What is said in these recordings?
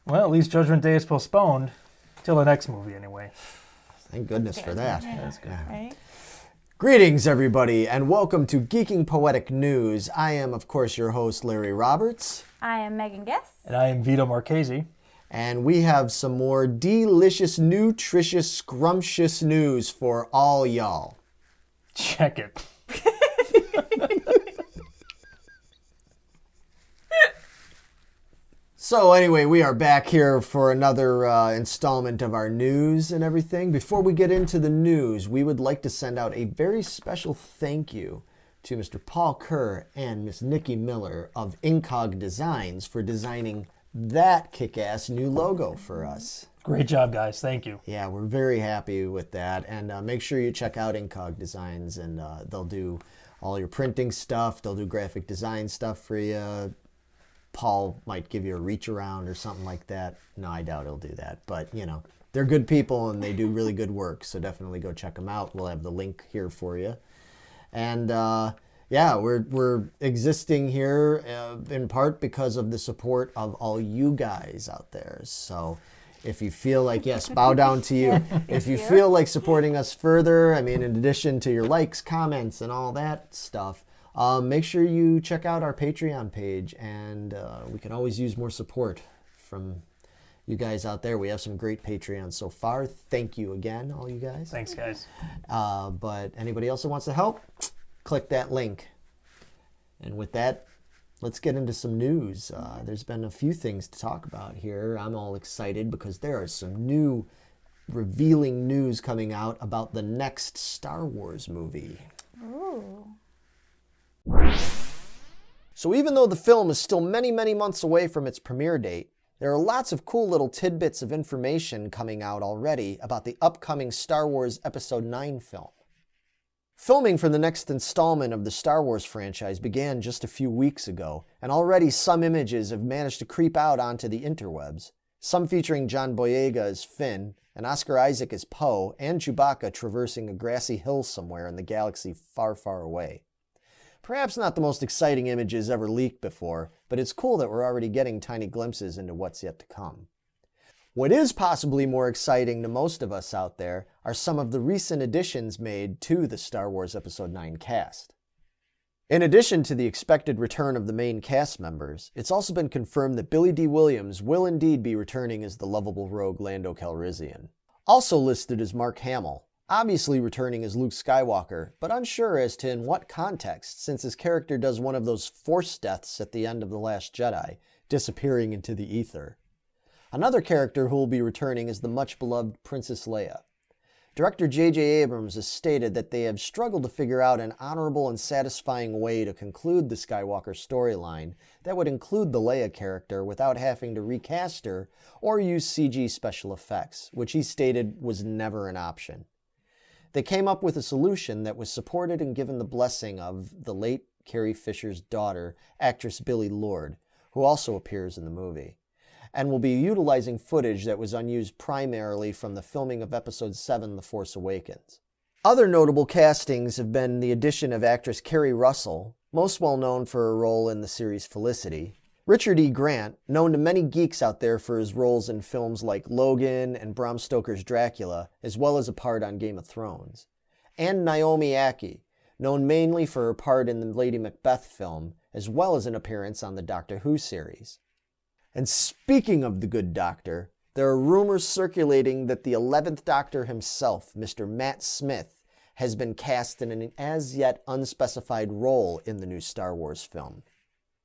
Well, at least Judgment Day is postponed till the next movie anyway. Thank goodness for that. Yeah, That's good. right? Greetings, everybody, and welcome to Geeking Poetic News. I am, of course, your host, Larry Roberts. I am Megan Guess. And I am Vito Marchese. And we have some more delicious, nutritious, scrumptious news for all y'all. Check it. So anyway, we are back here for another installment of our news and everything. Before we get into the news, we would like to send out a very special thank you to Mr. Paul Kerr and Miss Nikki Miller of INKOG Designs for designing that kick-ass new logo for us. Great job, guys. Thank you. Yeah, we're very happy with that. And make sure you check out INKOG Designs, and they'll do all your printing stuff. They'll do graphic design stuff for you. Paul might give you a reach around or something like that. No, I doubt he'll do that. But, you know, they're good people and they do really good work. So definitely go check them out. We'll have the link here for you. And, yeah, we're existing here in part because of the support of all you guys out there. So if you feel like, yes, bow down to you. If you feel like supporting us further, I mean, in addition to your likes, comments, and all that stuff, make sure you check out our Patreon page, and we can always use more support from you guys out there. We have some great Patreons so far. Thank you again, all you guys. Thanks, guys. But anybody else that wants to help, click that link. And with that, let's get into some news. There's been a few things to talk about here. I'm all excited because there are some new revealing news coming out about the next Star Wars movie. Ooh. So even though the film is still many, many months away from its premiere date, there are lots of cool little tidbits of information coming out already about the upcoming Star Wars Episode 9 film. Filming for the next installment of the Star Wars franchise began just a few weeks ago, and already some images have managed to creep out onto the interwebs, some featuring John Boyega as Finn, and Oscar Isaac as Poe, and Chewbacca traversing a grassy hill somewhere in the galaxy far, far away. Perhaps not the most exciting images ever leaked before, but it's cool that we're already getting tiny glimpses into what's yet to come. What is possibly more exciting to most of us out there are some of the recent additions made to the Star Wars Episode 9 cast. In addition to the expected return of the main cast members, it's also been confirmed that Billy D. Williams will indeed be returning as the lovable rogue Lando Calrissian. Also listed is Mark Hamill, obviously returning as Luke Skywalker, but unsure as to in what context, since his character does one of those force deaths at the end of The Last Jedi, disappearing into the ether. Another character who will be returning is the much-beloved Princess Leia. Director J.J. Abrams has stated that they have struggled to figure out an honorable and satisfying way to conclude the Skywalker storyline that would include the Leia character without having to recast her or use CG special effects, which he stated was never an option. They came up with a solution that was supported and given the blessing of the late Carrie Fisher's daughter, actress Billie Lourd, who also appears in the movie, and will be utilizing footage that was unused primarily from the filming of Episode 7, The Force Awakens. Other notable castings have been the addition of actress Kerry Russell, most well known for her role in the series Felicity, Richard E. Grant, known to many geeks out there for his roles in films like Logan and Bram Stoker's Dracula, as well as a part on Game of Thrones, and Naomi Ackie, known mainly for her part in the Lady Macbeth film, as well as an appearance on the Doctor Who series. And speaking of the good Doctor, there are rumors circulating that the 11th Doctor himself, Mr. Matt Smith, has been cast in an as-yet unspecified role in the new Star Wars film.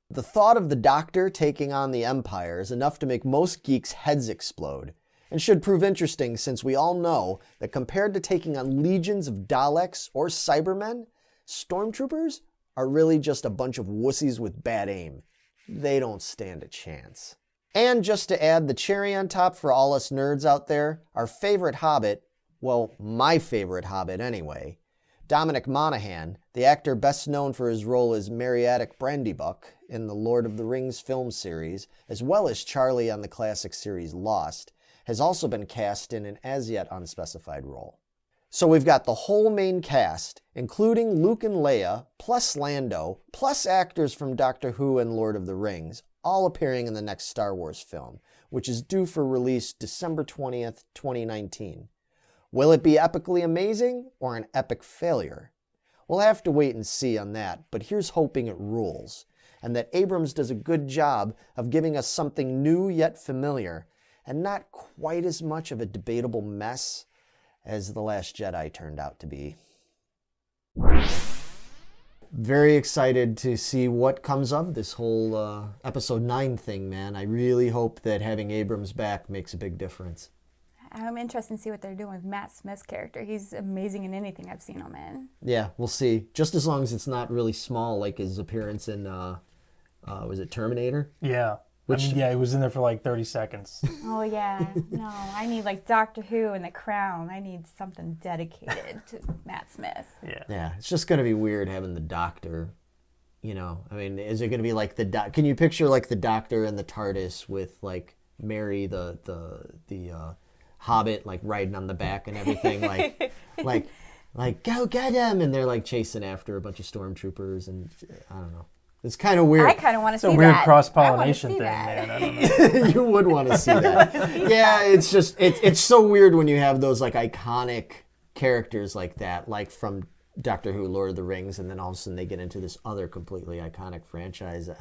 The thought of the Doctor taking on the Empire is enough to make most geeks' heads explode, and should prove interesting since we all know that compared to taking on legions of Daleks or Cybermen, Stormtroopers are really just a bunch of wussies with bad aim. They don't stand a chance. And just to add the cherry on top for all us nerds out there, our favorite Hobbit, well, my favorite Hobbit anyway, Dominic Monaghan, the actor best known for his role as Meriadoc Brandybuck in the Lord of the Rings film series, as well as Charlie on the classic series Lost, has also been cast in an as-yet unspecified role. So we've got the whole main cast, including Luke and Leia, plus Lando, plus actors from Doctor Who and Lord of the Rings, all appearing in the next Star Wars film, which is due for release December 20th, 2019. Will it be epically amazing or an epic failure? We'll have to wait and see on that, but here's hoping it rules, and that Abrams does a good job of giving us something new yet familiar, and not quite as much of a debatable mess as The Last Jedi turned out to be. Very excited to see what comes of this whole Episode 9 thing, man. I really hope that having Abrams back makes a big difference. I'm interested to see what they're doing with Matt Smith's character. He's amazing in anything I've seen him in. Yeah, we'll see. Just as long as it's not really small, like his appearance in, was it Terminator? Yeah. He was in there for like 30 seconds. Oh, yeah. No, I need like Doctor Who and The Crown. I need something dedicated to Matt Smith. Yeah, it's just going to be weird having the Doctor, you know. I mean, is it going to be like can you picture like the Doctor and the TARDIS with like Mary, the Hobbit, like riding on the back and everything, like go get him, and they're like chasing after a bunch of stormtroopers, and I don't know. It's kind of weird. I kind of want to see that. It's a weird cross-pollination thing, man. I don't know. You would want to see that. Yeah, it's just, it's so weird when you have those like iconic characters like that, like from Doctor Who, Lord of the Rings, and then all of a sudden they get into this other completely iconic franchise.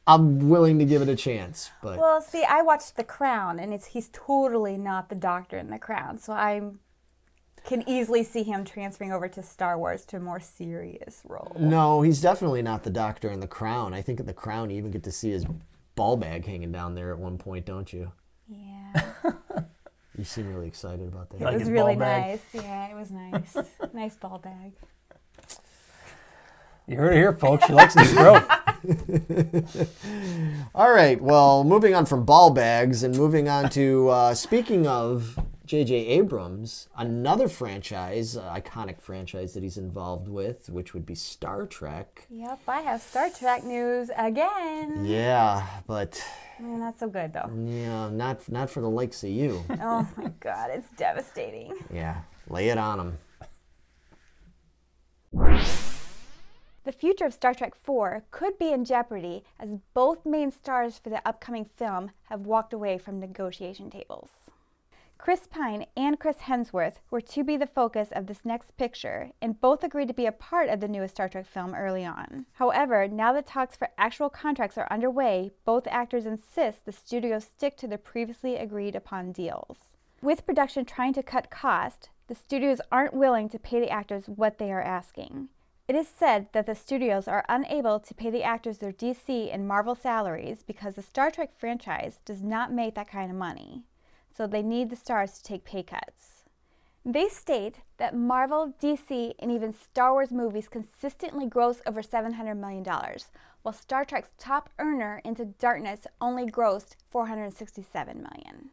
I'm willing to give it a chance, but... Well, see, I watched The Crown, and he's totally not the Doctor in The Crown, so I can easily see him transferring over to Star Wars to a more serious role. No, he's definitely not the Doctor in The Crown. I think in The Crown you even get to see his ball bag hanging down there at one point, don't you? Yeah. You seem really excited about that. It was really nice. Yeah, it was nice. Nice ball bag. You heard it here, folks. She likes the stroke. All right, well, moving on from ball bags and moving on to, speaking of J.J. Abrams, another franchise, iconic franchise that he's involved with, which would be Star Trek. Yep, I have Star Trek news again. Yeah, but... Not so good, though. Yeah, not for the likes of you. Oh, my God, it's devastating. Yeah, lay it on him. The future of Star Trek IV could be in jeopardy as both main stars for the upcoming film have walked away from negotiation tables. Chris Pine and Chris Hemsworth were to be the focus of this next picture, and both agreed to be a part of the newest Star Trek film early on. However, now that talks for actual contracts are underway, both actors insist the studios stick to their previously agreed upon deals. With production trying to cut cost, the studios aren't willing to pay the actors what they are asking. It is said that the studios are unable to pay the actors their DC and Marvel salaries because the Star Trek franchise does not make that kind of money, so they need the stars to take pay cuts. They state that Marvel, DC, and even Star Wars movies consistently gross over $700 million, while Star Trek's top earner, Into Darkness, only grossed $467 million.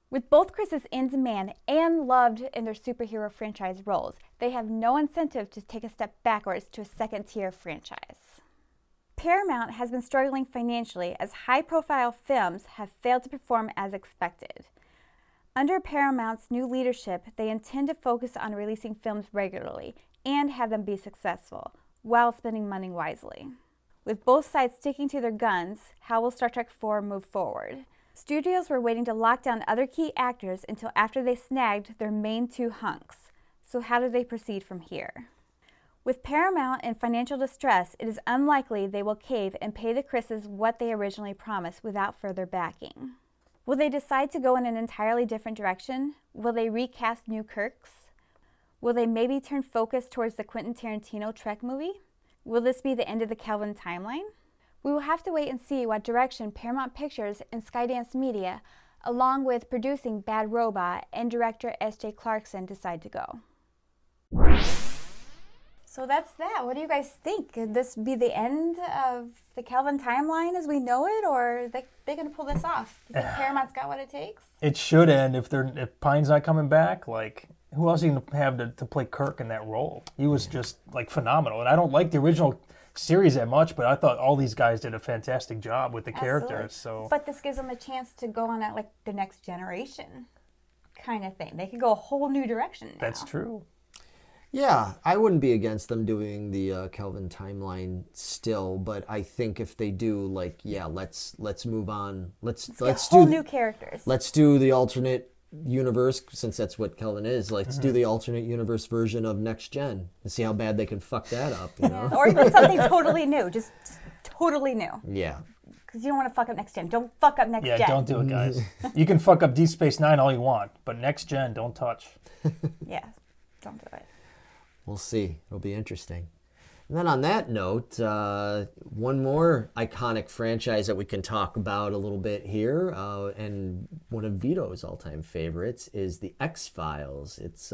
With both Chris's in demand and loved in their superhero franchise roles, they have no incentive to take a step backwards to a second-tier franchise. Paramount has been struggling financially as high-profile films have failed to perform as expected. Under Paramount's new leadership, they intend to focus on releasing films regularly and have them be successful, while spending money wisely. With both sides sticking to their guns, how will Star Trek IV move forward? Studios were waiting to lock down other key actors until after they snagged their main two hunks. So how do they proceed from here? With Paramount in financial distress, it is unlikely they will cave and pay the Chris's what they originally promised without further backing. Will they decide to go in an entirely different direction? Will they recast new Kirks? Will they maybe turn focus towards the Quentin Tarantino Trek movie? Will this be the end of the Kelvin timeline? We will have to wait and see what direction Paramount Pictures and Skydance Media, along with producing Bad Robot and director S.J. Clarkson, decide to go. So that's that. What do you guys think? Could this be the end of the Kelvin timeline as we know it, or are they going to pull this off? Do you think Paramount's got what it takes? It should end if Pine's not coming back. Like, who else are you going to have to play Kirk in that role? He was just like phenomenal, and I don't like the original series that much, but I thought all these guys did a fantastic job with the characters. So, but this gives them a chance to go on at like the next generation kind of thing. They could go a whole new direction now. That's true. Yeah, I wouldn't be against them doing the Kelvin timeline still, but I think if they do, like, yeah, let's move on. Let's Get do whole new characters. let's do the alternate universe, since that's what Kelvin is. Let's do the alternate universe version of Next Gen and see how bad they can fuck that up. You know? Or even something totally new, just totally new. Yeah. Because you don't want to fuck up Next Gen. Don't fuck up Next Gen. Yeah, don't do it, guys. You can fuck up Deep Space Nine all you want, but Next Gen, don't touch. Yeah, don't do it. We'll see. It'll be interesting. And then on that note, one more iconic franchise that we can talk about a little bit here, and one of Vito's all-time favorites is the X-Files. It's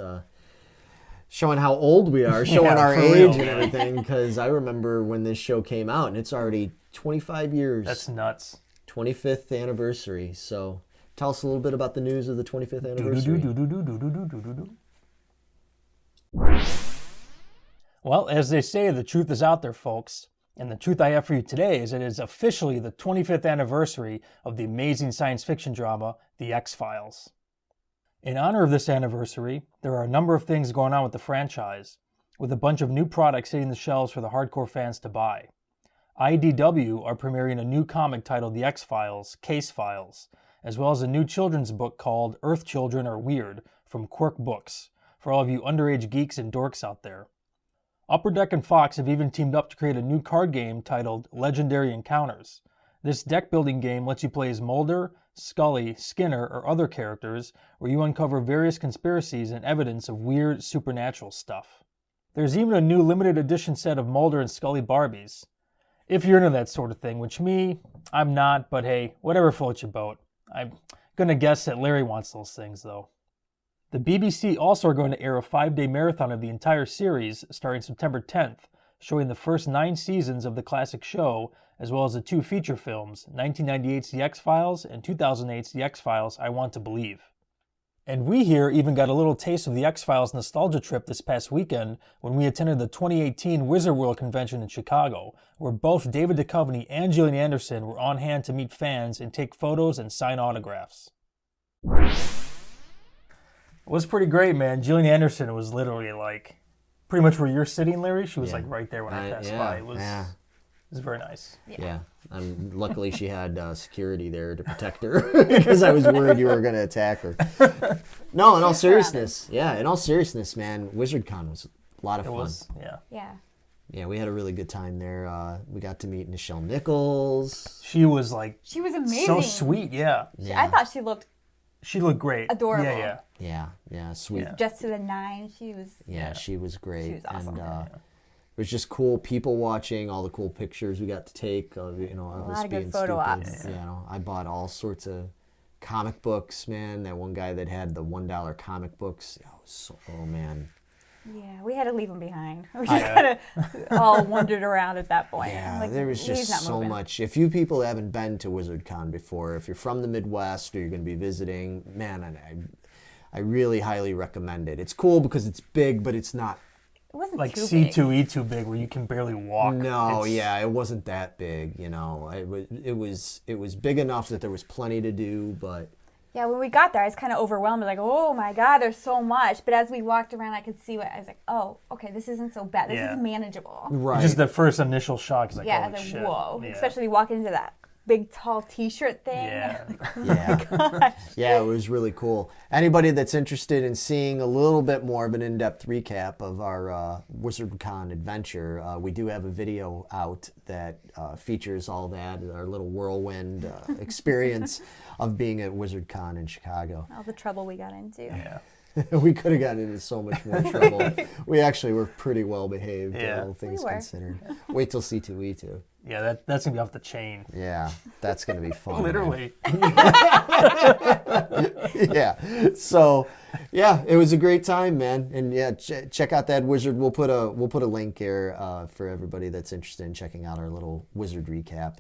showing how old we are, showing Yeah, our for age real. and everything, because I remember when this show came out, and it's already 25 years. That's nuts. 25th anniversary. So tell us a little bit about the news of the 25th anniversary. Well, as they say, the truth is out there, folks. And the truth I have for you today is it is officially the 25th anniversary of the amazing science fiction drama, The X-Files. In honor of this anniversary, there are a number of things going on with the franchise, with a bunch of new products hitting the shelves for the hardcore fans to buy. IDW are premiering a new comic titled The X-Files, Case Files, as well as a new children's book called Earth Children Are Weird from Quirk Books, for all of you underage geeks and dorks out there. Upper Deck and Fox have even teamed up to create a new card game titled Legendary Encounters. This deck-building game lets you play as Mulder, Scully, Skinner, or other characters, where you uncover various conspiracies and evidence of weird supernatural stuff. There's even a new limited edition set of Mulder and Scully Barbies. If you're into that sort of thing, which me, I'm not, but hey, whatever floats your boat. I'm gonna guess that Larry wants those things, though. The BBC also are going to air a 5-day marathon of the entire series starting September 10th, showing the first 9 seasons of the classic show, as well as the 2 feature films, 1998's The X-Files and 2008's The X-Files I Want to Believe. And we here even got a little taste of the X-Files nostalgia trip this past weekend when we attended the 2018 Wizard World Convention in Chicago, where both David Duchovny and Gillian Anderson were on hand to meet fans and take photos and sign autographs. It was pretty great, man. Gillian Anderson was literally like pretty much where you're sitting, Larry. She was like right there when I passed by. It was very nice. Yeah. Luckily she had security there to protect her because I was worried you were going to attack her. No, in all seriousness. Yeah, in all seriousness, man, WizardCon was a lot of fun. Yeah. Yeah, we had a really good time there. We got to meet Nichelle Nichols. She was like... She was amazing. So sweet, yeah. I thought she looked... She looked great. Adorable. Yeah, sweet. Yeah. Just to the 9, she was... Yeah, she was great. She was awesome. And it was just cool people watching, all the cool pictures we got to take of, of us of being good photo stupid. ops. You know, I bought all sorts of comic books, man. That one guy that had the $1 comic books. Oh man. Yeah, we had to leave them behind. We just kind of all wandered around at that point. Yeah, like, there was just so much. If you people haven't been to WizardCon before, if you're from the Midwest or you're going to be visiting, man, I really highly recommend it. It's cool because it's big, but it's not it wasn't like too C2E2 big where you can barely walk. No, it wasn't that big. You know, it was big enough that there was plenty to do, but. Yeah, when we got there, I was kind of overwhelmed. Like, oh my God, there's so much. But as we walked around, I could see I was like, oh, okay, this isn't so bad. This is manageable. Right. Just the first initial shock is like, yeah, holy like, shit. whoa. Yeah. Especially walking into that big, tall T-shirt thing. Yeah. Yeah, it was really cool. Anybody that's interested in seeing a little bit more of an in-depth recap of our WizardCon adventure, we do have a video out that features all that, our little whirlwind experience of being at WizardCon in Chicago. All the trouble we got into. Yeah. We could have gotten into so much more trouble. We actually were pretty well behaved, all things considered. Wait till C2E2. Yeah, that's going to be off the chain. Yeah, that's going to be fun. Literally. Yeah. So, yeah, it was a great time, man. And yeah, check out that Wizard. We'll put a link here for everybody that's interested in checking out our little Wizard recap.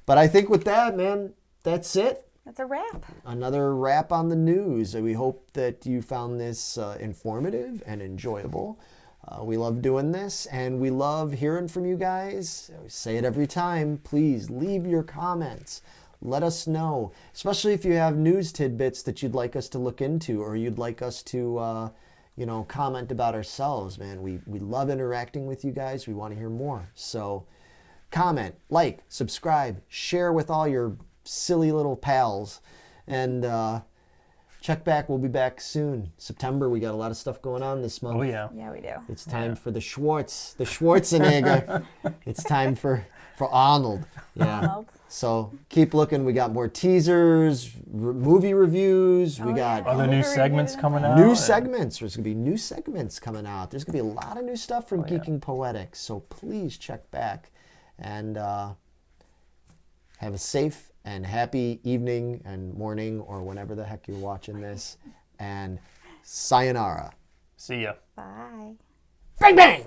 But I think with that, man, that's it. That's a wrap. Another wrap on the news. We hope that you found this informative and enjoyable. We love doing this, and we love hearing from you guys. I say it every time. Please leave your comments. Let us know, especially if you have news tidbits that you'd like us to look into, or you'd like us to, comment about ourselves, man. We love interacting with you guys. We want to hear more. So comment, like, subscribe, share with all your silly little pals, and check back. We'll be back soon. September, we got a lot of stuff going on this month. Oh, yeah. Yeah, we do. It's time for the Schwarzenegger. It's time for Arnold. Yeah. Arnold. So keep looking. We got more teasers, movie reviews. We got Other new segments coming out. new segments. There's going to be new segments coming out. There's going to be a lot of new stuff from Geeking Poetic. So please check back and have a safe and happy evening and morning or whenever the heck you're watching this. And sayonara. See ya. Bye. Bang, bang!